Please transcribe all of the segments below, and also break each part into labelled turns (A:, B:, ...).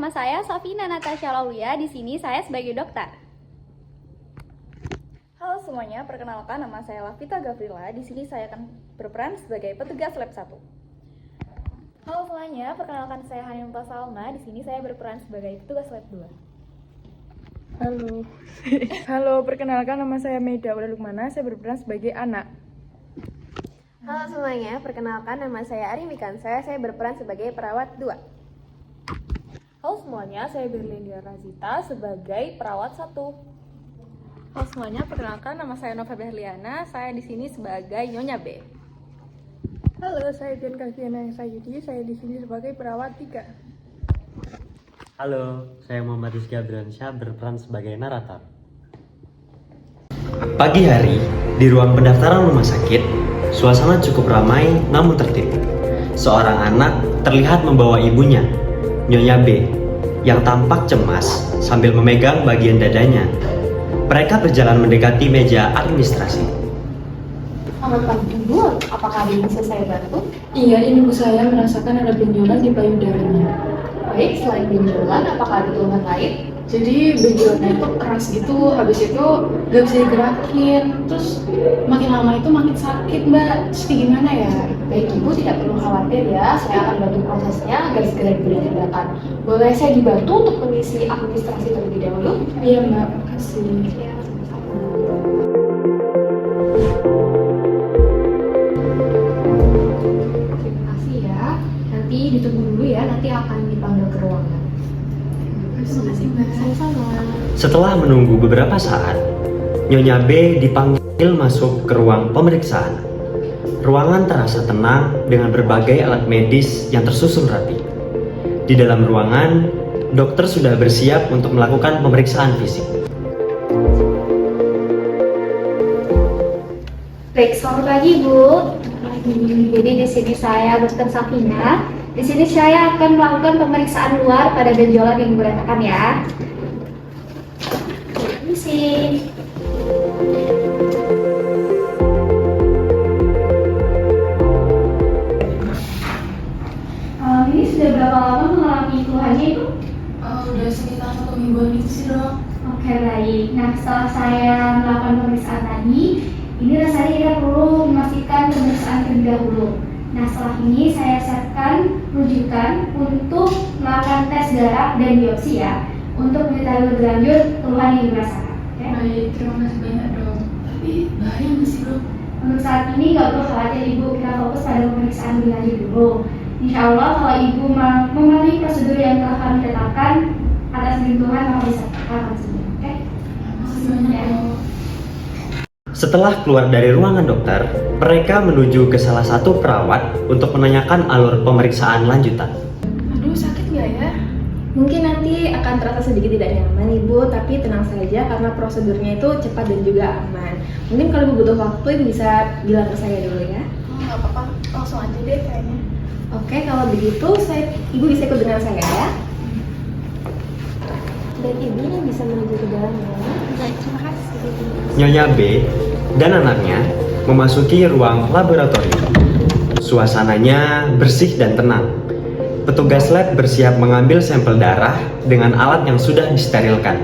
A: Nama saya Safina Natasha Laulia. Di sini saya sebagai dokter.
B: Halo semuanya, perkenalkan nama saya Lavita Gavrila. Di sini saya akan berperan sebagai petugas lab 1. Halo semuanya, perkenalkan saya Hanifah Salma. Di sini saya berperan sebagai petugas lab 2.
C: Halo, perkenalkan nama saya Meda Ula Lukmana. Saya berperan sebagai anak.
D: Halo semuanya, perkenalkan nama saya Ari Mikansa. Saya berperan sebagai perawat 2.
B: Halo semuanya, saya Berlinda Razita sebagai perawat 1. Halo semuanya, perkenalkan nama saya Nova Berliana. Saya di sini sebagai Nyonya B.
C: Halo, saya Dian Kaviana Sayudi. Saya di sini sebagai perawat 3.
E: Halo, saya Muhammad Rizky Abdiansyah berperan sebagai narator. Pagi hari, di ruang pendaftaran rumah sakit, suasana cukup ramai namun tertib. Seorang anak terlihat membawa ibunya, Nyonya B, yang tampak cemas sambil memegang bagian dadanya. Mereka berjalan mendekati meja administrasi.
D: Selamat pagi Bu, apakah ada yang bisa saya bantu?
C: Iya, ini Bu, saya merasakan ada benjolan di payudaranya.
D: Baik, selain benjolan, apakah ada keluhan lain?
C: Jadi benjolannya itu keras gitu, habis itu gak bisa digerakin. Terus makin lama itu makin sakit Mbak. Terus gimana ya?
D: Baik Ibu, tidak perlu khawatir ya, saya akan bantu prosesnya agar segera diberi tindakan. Boleh saya dibantu untuk mengisi administrasi terlebih dahulu?
C: Iya Mbak, makasih.
D: Ya, sama-sama. Terima kasih ya, nanti ditunggu dulu ya, nanti akan dipanggil ke ruangan.
C: Terima kasih Mbak.
D: Sama-sama.
E: Setelah menunggu beberapa saat, Nyonya B dipanggil masuk ke ruang pemeriksaan. Ruangan terasa tenang dengan berbagai alat medis yang tersusun rapi. Di dalam ruangan, dokter sudah bersiap untuk melakukan pemeriksaan fisik.
F: Baik, selamat pagi Bu. Jadi di sini saya Dr. Safina. Di sini saya akan melakukan pemeriksaan luar pada benjolan yang berantakan ya. Permisi. Ini sudah berapa lama mengalami keluhannya itu?
C: Udah sekitar 1 mingguan gitu sih Dok.
F: Oke, baik. Nah, setelah saya melakukan pemeriksaan tadi, ini rasanya kita perlu memastikan pemeriksaan terlebih dahulu. Nah, setelah ini saya siapkan rujukan untuk melakukan tes darah dan biopsi ya, untuk mengetahui lebih lanjut keluhan yang dirasakan. Oke?
C: Baik, terima kasih banyak Dok. Tapi bahaya nggak sih Dok?
F: Untuk saat ini nggak perlu khawatir Ibu, kita fokus pada pemeriksaan lebih lanjut dulu. Insya Allah kalau Ibu memenuhi prosedur yang telah kami tetapkan atas lingkungan maka bisa akan sembuh. Oke?
C: Makasih banyak Dok.
E: Setelah keluar dari ruangan dokter, mereka menuju ke salah satu perawat untuk menanyakan alur pemeriksaan lanjutan.
C: Aduh, sakit nggak ya?
D: Mungkin nanti akan terasa sedikit tidak nyaman Ibu, tapi tenang saja karena prosedurnya itu cepat dan juga aman. Mungkin kalau Ibu butuh waktu, Ibu bisa bilang ke saya dulu ya.
C: Nggak apa-apa, langsung aja deh kayaknya.
D: Oke, kalau begitu Ibu bisa ikut dengan saya ya. Dan Ibu yang bisa menuju ke dalam ya.
F: Baik, terima kasih.
E: Nyonya B dan anaknya memasuki ruang laboratorium. Suasananya bersih dan tenang. Petugas lab bersiap mengambil sampel darah dengan alat yang sudah disterilkan.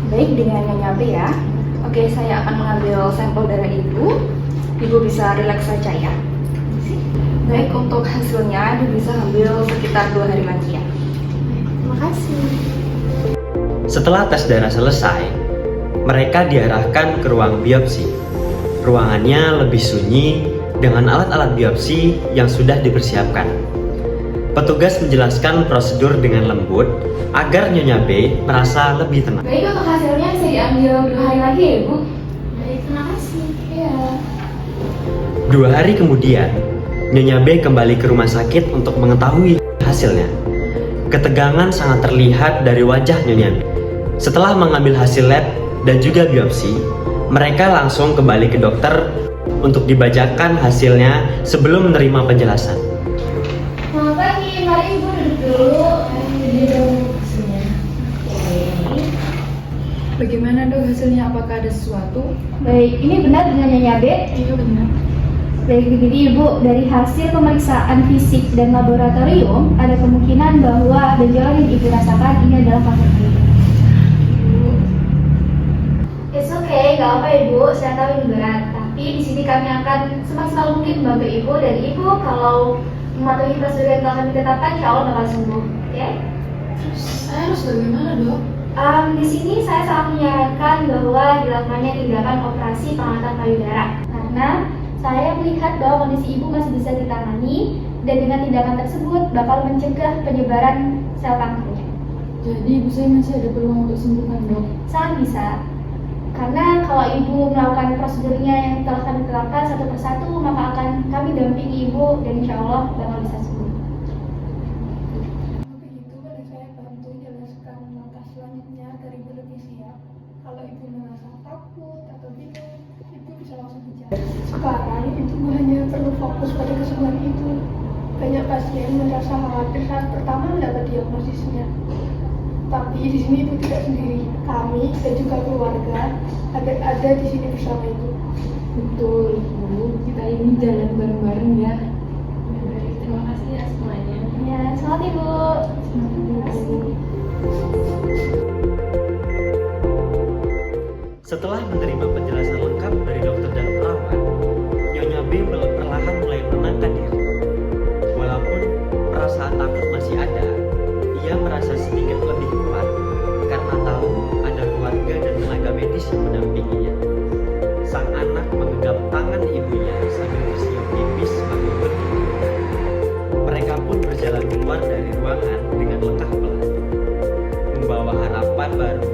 D: Baik, dengan Nyonya B ya. Oke, saya akan mengambil sampel darah Ibu. Ibu bisa rileks saja ya. Baik, untuk hasilnya Ibu bisa ambil sekitar 2 hari lagi ya. Terima kasih.
E: Setelah tes darah selesai, mereka diarahkan ke ruang biopsi. Ruangannya lebih sunyi dengan alat-alat biopsi yang sudah dipersiapkan. Petugas menjelaskan prosedur dengan lembut agar Nyonya B merasa lebih tenang.
F: Baik, untuk hasilnya bisa diambil 2 hari lagi ya Bu. Baik, terima kasih. Ya.
E: 2 hari kemudian, Nyonya B kembali ke rumah sakit untuk mengetahui hasilnya. Ketegangan sangat terlihat dari wajah Nyonya B. Setelah mengambil hasil lab dan juga biopsi, mereka langsung kembali ke dokter untuk dibacakan hasilnya sebelum menerima penjelasan.
F: Selamat pagi, mari Ibu duduk dulu. Ini dulu hasilnya. Oke.
C: Bagaimana Dok hasilnya? Apakah ada sesuatu?
F: Baik, ini benar dengan Nyonya B?
C: Iya benar.
F: Jadi Ibu, dari hasil pemeriksaan fisik dan laboratorium, ada kemungkinan bahwa gejala yang Ibu rasakan ini adalah kanker payudara. It's okay, gak apa Ibu, saya tahu ini berat. Tapi di sini kami akan semaksimal mungkin membantu Ibu, dan Ibu kalau mematuhi prosedur yang telah kami tetapkan, insya Allah bakal sembuh. Oke?
C: Terus saya harus bagaimana, Dok?
F: Di sini saya sangat menyarankan bahwa dilakukannya tindakan operasi pengangkatan payudara, karena saya melihat bahwa kondisi Ibu masih bisa ditangani, dan dengan tindakan tersebut bakal mencegah penyebaran sel kankernya.
C: Jadi ibu saya masih ada peluang untuk sembuh kan, Dok?
F: Sangat bisa. Karena kalau Ibu melakukan prosedurnya yang telah kami terapkan satu persatu, maka akan kami dampingi Ibu dan insya Allah bakal bisa sembuh.
G: Begitu boleh saya bantu jelaskan langkah selanjutnya dari Ibu lebih siap. Kalau Ibu merasa takut atau bingung, Ibu bisa langsung bicara. Sekarang Ibu hanya perlu fokus pada kesembuhan Ibu. Banyak pasien merasa khawatir saat pertama mendapat diagnosisnya. Tapi di sini Ibu tidak sendiri. Kami dan juga keluarga ada di sini bersama Ibu.
C: Betul, Ibu. Kita ini jalan bareng-bareng ya. Terima kasih ya semuanya.
F: Ya, selamat Ibu.
E: Setelah menerima penjelasan lengkap dari dokter dan perawat, Nyonya B perlahan mulai menenangkan diri. Walaupun perasaan takut masih ada, ia merasa sedikit lebih kuat karena tahu ada keluarga dan tenaga medis yang mendampinginya. Sang anak menggenggam tangan ibunya sambil tersenyum tipis sambil berdoa. Mereka pun berjalan keluar dari ruangan dengan langkah pelan, membawa harapan baru